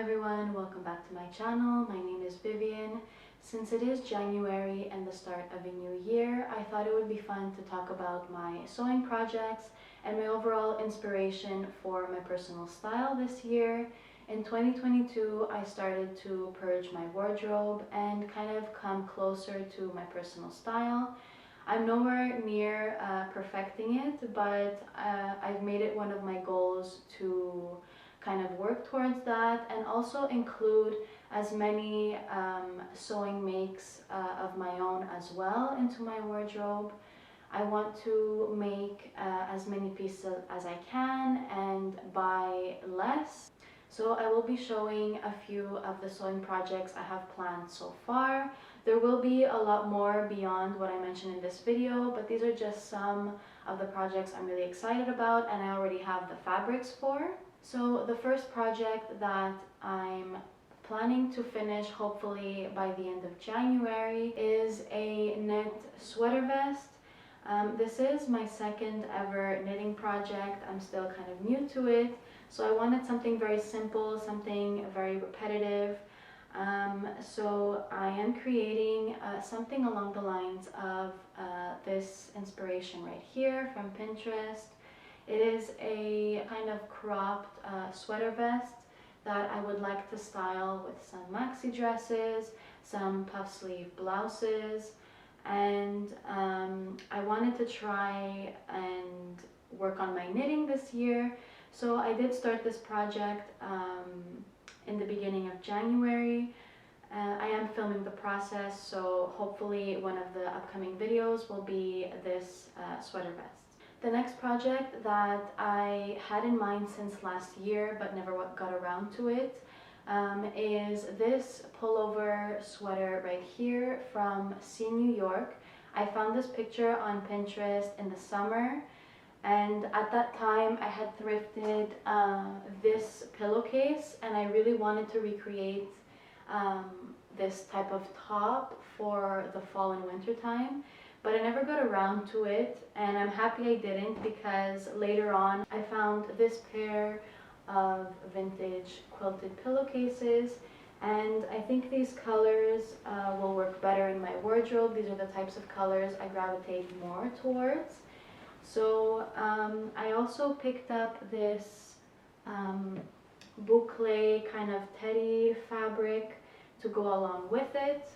everyone, welcome back to my channel. My name is Vivian. Since it is January and the start of a new year, I thought it would be fun to talk about my sewing projects and my overall inspiration for my personal style this year. In 2022, I started to purge my wardrobe and kind of come closer to my personal style. I'm nowhere near perfecting it, but I've made it one of my goals to kind of work towards that and also include as many sewing makes of my own as well into my wardrobe. I want to make as many pieces as I can and buy less. So I will be showing a few of the sewing projects I have planned so far. There will be a lot more beyond what I mentioned in this video, but these are just some of the projects I'm really excited about and I already have the fabrics for. So the first project that I'm planning to finish hopefully by the end of January is a knit sweater vest. This is my second ever knitting project. I'm still kind of new to it, so I wanted something very simple, something very repetitive. So I am creating something along the lines of this inspiration right here from Pinterest. It is a kind of cropped sweater vest that I would like to style with some maxi dresses, some puff sleeve blouses, and I wanted to try and work on my knitting this year. So I did start this project in the beginning of January. I am filming the process, so hopefully one of the upcoming videos will be this sweater vest. The next project that I had in mind since last year but never got around to it is this pullover sweater right here from New York. I found this picture on Pinterest in the summer, and at that time I had thrifted this pillowcase and I really wanted to recreate this type of top for the fall and winter time, but I never got around to it, and I'm happy I didn't because later on I found this pair of vintage quilted pillowcases, and I think these colors will work better in my wardrobe. These are the types of colors I gravitate more towards. So I also picked up this boucle kind of teddy fabric to go along with it.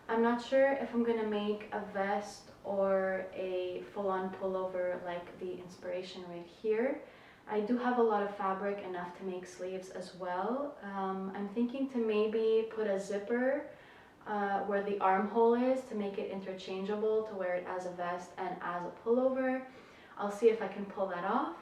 I'm not sure if I'm gonna make a vest or a full-on pullover like the inspiration right here. I do have a lot of fabric, enough to make sleeves as well. I'm thinking to maybe put a zipper where the armhole is to make it interchangeable, to wear it as a vest and as a pullover. I'll see if I can pull that off.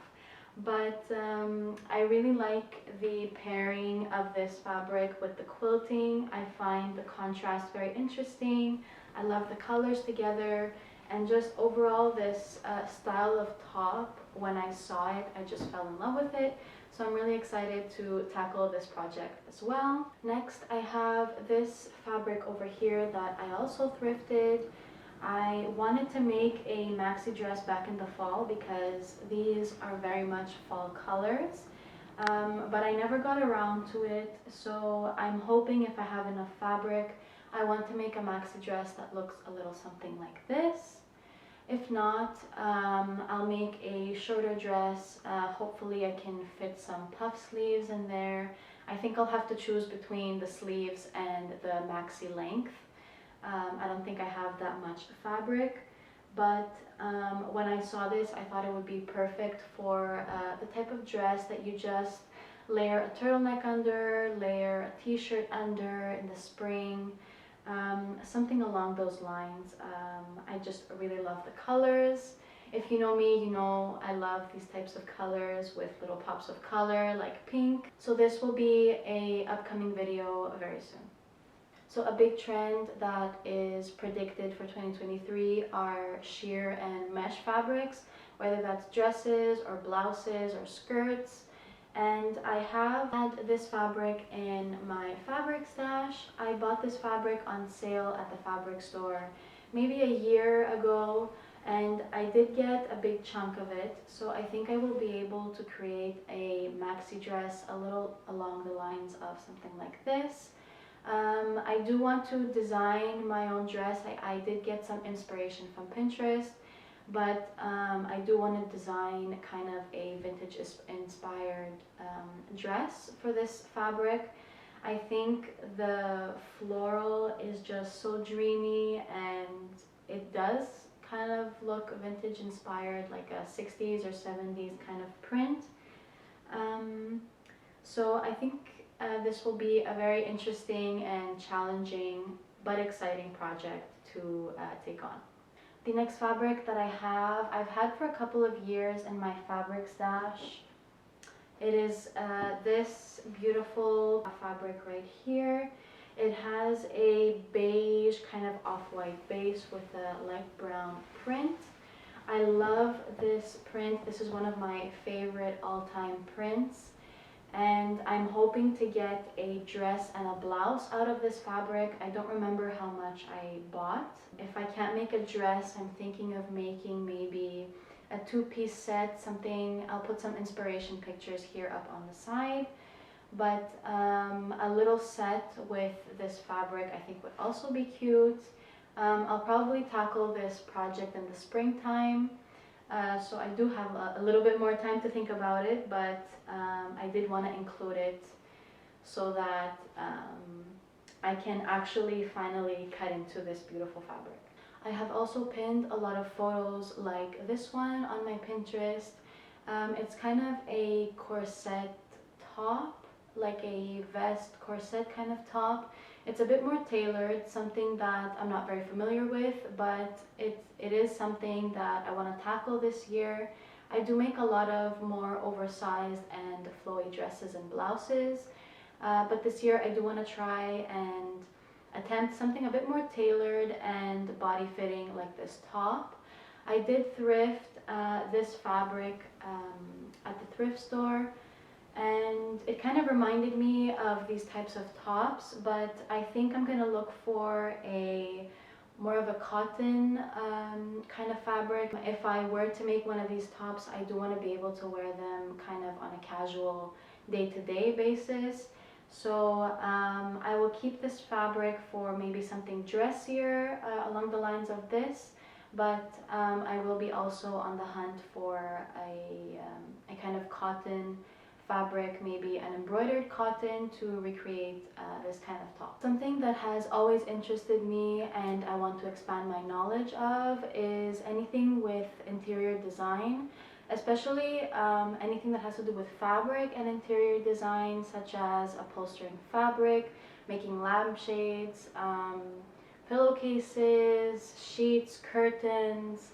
But I really like the pairing of this fabric with the quilting. I find the contrast very interesting. I love the colors together, and just overall this style of top, when I saw it, I just fell in love with it. So I'm really excited to tackle this project as well. Next, I have this fabric over here that I also thrifted. I wanted to make a maxi dress back in the fall because these are very much fall colors, but I never got around to it. So I'm hoping if I have enough fabric, I want to make a maxi dress that looks a little something like this. If not, I'll make a shorter dress. Hopefully I can fit some puff sleeves in there. I think I'll have to choose between the sleeves and the maxi length. I don't think I have that much fabric, but when I saw this, I thought it would be perfect for the type of dress that you just layer a turtleneck under, layer a t-shirt under in the spring, something along those lines. I just really love the colors. If you know me, you know I love these types of colors with little pops of color like pink. So this will be an upcoming video very soon. So a big trend that is predicted for 2023 are sheer and mesh fabrics, whether that's dresses or blouses or skirts. And I have had this fabric in my fabric stash. I bought this fabric on sale at the fabric store maybe a year ago, and I did get a big chunk of it, so I think I will be able to create a maxi dress a little along the lines of something like this. I do want to design my own dress. I did get some inspiration from Pinterest, but I do want to design kind of a vintage inspired dress for this fabric. I think the floral is just so dreamy, and it does kind of look vintage inspired, like a 60s or 70s kind of print. So I think this will be a very interesting and challenging but exciting project to take on. The next fabric that I've had for a couple of years in my fabric stash. It is this beautiful fabric right here. It has a beige kind of off-white base with a light brown print. I love this print. This is one of my favorite all-time prints. And I'm hoping to get a dress and a blouse out of this fabric. I don't remember how much I bought. If I can't make a dress, I'm thinking of making maybe a two-piece set, something. I'll put some inspiration pictures here up on the side. But a little set with this fabric I think would also be cute. I'll probably tackle this project in the springtime. So I do have a little bit more time to think about it, but I did want to include it so that I can actually finally cut into this beautiful fabric. I have also pinned a lot of photos like this one on my Pinterest. It's kind of a corset top, like a vest corset kind of top. It's a bit more tailored, something that I'm not very familiar with, but it is something that I want to tackle this year. I do make a lot of more oversized and flowy dresses and blouses, but this year I do want to try and attempt something a bit more tailored and body fitting like this top. I did thrift this fabric at the thrift store, and it kind of reminded me of these types of tops, but I think I'm gonna look for a more of a cotton kind of fabric. If I were to make one of these tops, I do want to be able to wear them kind of on a casual day-to-day basis. So I will keep this fabric for maybe something dressier along the lines of this, but I will be also on the hunt for a kind of cotton fabric, maybe an embroidered cotton, to recreate this kind of top. Something that has always interested me and I want to expand my knowledge of is anything with interior design, especially anything that has to do with fabric and interior design, such as upholstering fabric, making lampshades, pillowcases, sheets, curtains,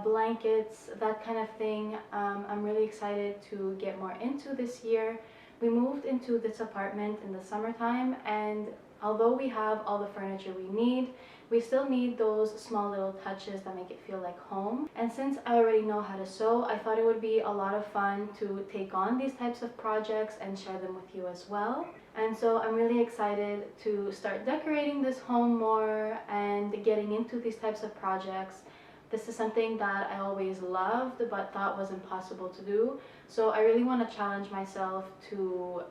blankets, that kind of thing. I'm really excited to get more into this year. We moved into this apartment in the summertime, and although we have all the furniture we need, we still need those small little touches that make it feel like home. And since I already know how to sew, I thought it would be a lot of fun to take on these types of projects and share them with you as well. And so I'm really excited to start decorating this home more and getting into these types of projects. This is something that I always loved but thought was impossible to do. So I really want to challenge myself to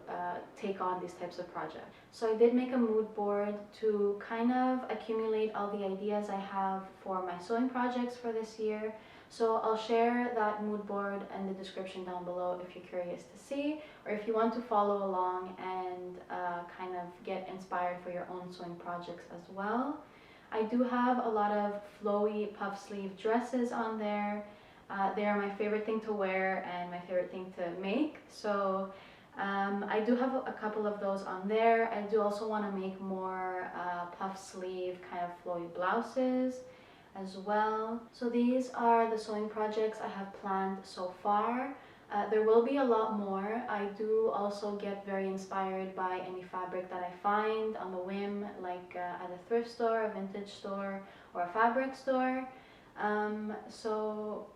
take on these types of projects. So I did make a mood board to kind of accumulate all the ideas I have for my sewing projects for this year. So I'll share that mood board in the description down below if you're curious to see, or if you want to follow along and kind of get inspired for your own sewing projects as well. I do have a lot of flowy puff sleeve dresses on there. They are my favorite thing to wear and my favorite thing to make. So I do have a couple of those on there. I do also want to make more puff sleeve kind of flowy blouses as well. So these are the sewing projects I have planned so far. There will be a lot more. I do also get very inspired by any fabric that I find on the whim, like at a thrift store, a vintage store, or a fabric store. So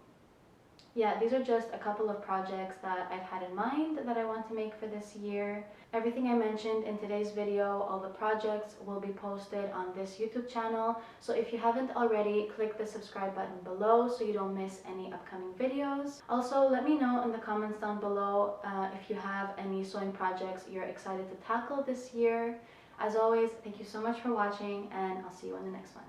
Yeah, these are just a couple of projects that I've had in mind that I want to make for this year. Everything I mentioned in today's video, all the projects, will be posted on this YouTube channel. So if you haven't already, click the subscribe button below so you don't miss any upcoming videos. Also, let me know in the comments down below if you have any sewing projects you're excited to tackle this year. As always, thank you so much for watching, and I'll see you in the next one.